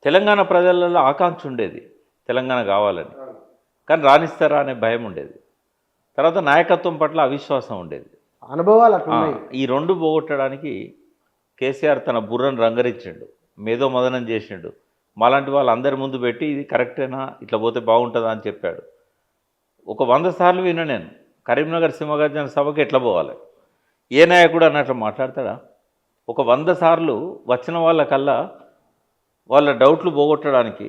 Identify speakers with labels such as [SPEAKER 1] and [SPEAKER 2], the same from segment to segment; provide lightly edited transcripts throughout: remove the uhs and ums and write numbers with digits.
[SPEAKER 1] తెలంగాణ ప్రజలలో ఆకాంక్ష ఉండేది తెలంగాణ కావాలని, కానీ రాణిస్తారా అనే భయం ఉండేది. తర్వాత నాయకత్వం పట్ల అవిశ్వాసం ఉండేది.
[SPEAKER 2] అనుభవాలు అట్లున్నాయి.
[SPEAKER 1] ఈ రెండు పోగొట్టడానికి కేసీఆర్ తన బుర్రను రంగరించిండు, మేధో మదనం చేసిండు. మాలాంటి వాళ్ళు అందరి ముందు పెట్టి ఇది కరెక్టేనా, ఇట్లా పోతే బాగుంటుందా అని చెప్పాడు. ఒక 100 సార్లు విన్నా నేను, కరీంనగర్ సింహగర్జన సభకి ఎట్లా పోవాలి, ఏ నాయకుడు అన్నట్లు మాట్లాడతాడా? ఒక 100 సార్లు వచ్చిన వాళ్ళకల్లా వాళ్ళ డౌట్లు పోగొట్టడానికి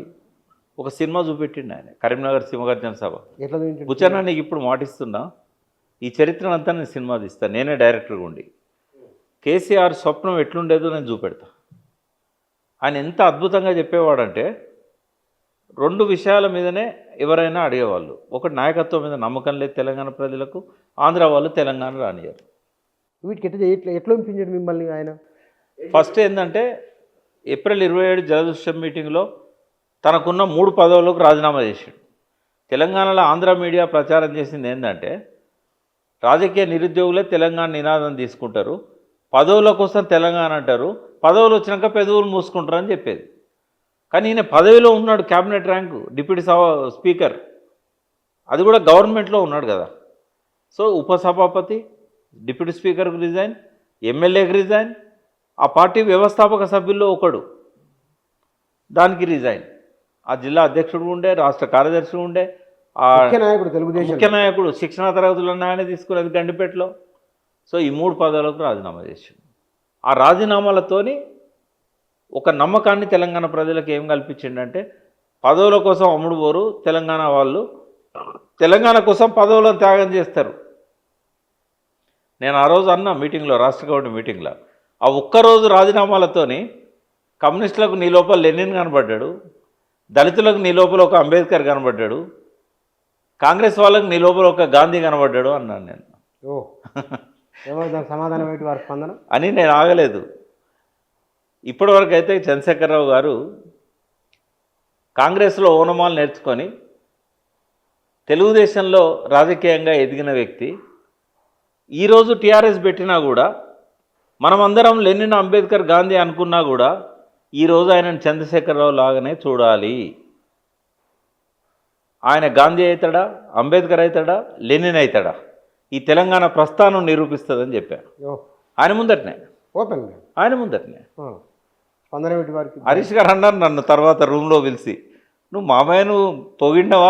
[SPEAKER 1] ఒక సినిమా చూపెట్టిండు ఆయన, కరీంనగర్ సింహగర్జన సభ.
[SPEAKER 2] ఎట్లా చూపించాడు?
[SPEAKER 1] బుచ్చన్న నీకు ఇప్పుడు మాటిస్తున్నా, ఈ చరిత్రనంతా నేను సినిమా తీస్తాను, నేనే డైరెక్టర్గా ఉండి కేసీఆర్ స్వప్నం ఎట్లుండేదో నేను చూపెడతా. ఆయన ఎంత అద్భుతంగా చెప్పేవాడంటే 2 విషయాల మీదనే ఎవరైనా అడిగేవాళ్ళు. ఒకటి నాయకత్వం మీద నమ్మకం లేదు తెలంగాణ ప్రజలకు, ఆంధ్ర వాళ్ళు తెలంగాణ రానియరు.
[SPEAKER 2] వీటికి ఎట్లా ఒప్పించాడు మిమ్మల్ని ఆయన?
[SPEAKER 1] ఫస్ట్ ఏంటంటే ఏప్రిల్ 27 జలదృశ్యం మీటింగ్లో తనకున్న 3 పదవులకు రాజీనామా చేశాడు. తెలంగాణలో ఆంధ్ర మీడియా ప్రచారం చేసింది ఏంటంటే రాజకీయ నిరుద్యోగులే తెలంగాణ నినాదం తీసుకుంటారు, పదవుల కోసం తెలంగాణ అంటారు, పదవులు వచ్చినాక పెదవులు మూసుకుంటారు అని చెప్పేది. కానీ ఈయన పదవిలో ఉన్నాడు, క్యాబినెట్ ర్యాంకు, డిప్యూటీ స్పీకర్, అది కూడా గవర్నమెంట్లో ఉన్నాడు కదా. సో ఉపసభాపతి, డిప్యూటీ స్పీకర్కు రిజైన్, ఎమ్మెల్యేకి రిజైన్, ఆ పార్టీ వ్యవస్థాపక సభ్యుల్లో ఒకడు, దానికి రిజైన్. ఆ జిల్లా అధ్యక్షుడు ఉండే, రాష్ట్ర కార్యదర్శి ఉండే,
[SPEAKER 2] ముఖ్య నాయకుడు, తెలుగుదేశం
[SPEAKER 1] ముఖ్య నాయకుడు, శిక్షణా తరగతులను ఆయన తీసుకునేది గండిపేటలో. సో ఈ 3 పదవులకు రాజీనామా చేశాడు. ఆ రాజీనామాలతోని ఒక నమ్మకాన్ని తెలంగాణ ప్రజలకు ఏం కల్పించిండంటే పదవుల కోసం అమ్ముడు పోరు, తెలంగాణ వాళ్ళు తెలంగాణ కోసం పదవులను త్యాగం చేస్తారు. నేను ఆ రోజు అన్నా మీటింగ్లో, రాష్ట్ర కమిటీ మీటింగ్లో, ఆ ఒక్కరోజు రాజీనామాలతోని కమ్యూనిస్టులకు నీ లోపల లెనిన్ కనబడ్డాడు, దళితులకు నీ లోపల ఒక అంబేద్కర్ కనబడ్డాడు, కాంగ్రెస్ వాళ్ళకి నీ లోపల ఒక గాంధీ కనబడ్డాడు అన్నాను నేను.
[SPEAKER 2] ఓ సమాధానం ఏంటి వారి స్పందన
[SPEAKER 1] అని నేను ఆగలేదు. ఇప్పటివరకు అయితే చంద్రశేఖరరావు గారు కాంగ్రెస్లో ఓనమాలు నేర్చుకొని తెలుగుదేశంలో రాజకీయంగా ఎదిగిన వ్యక్తి. ఈరోజు టీఆర్ఎస్ పెట్టినా కూడా, మనమందరం లెనిన్, అంబేద్కర్, గాంధీ అనుకున్నా కూడా ఈరోజు ఆయనను చంద్రశేఖరరావు లాగానే చూడాలి. ఆయన గాంధీ అవుతాడా, అంబేద్కర్ అవుతాడా, లెనిన్ అవుతాడా, ఈ తెలంగాణ ప్రస్థానం నిరూపిస్తుందని చెప్పాను. ఆయన ముందటనే,
[SPEAKER 2] ఓపెన్గా
[SPEAKER 1] ఆయన ముందటనే.
[SPEAKER 2] స్పందన ఏంటి వారికి?
[SPEAKER 1] హరీష్ గారు అన్నారు నన్ను తర్వాత రూమ్లో పిలిచి, నువ్వు మామయ్యను పొగిడినవా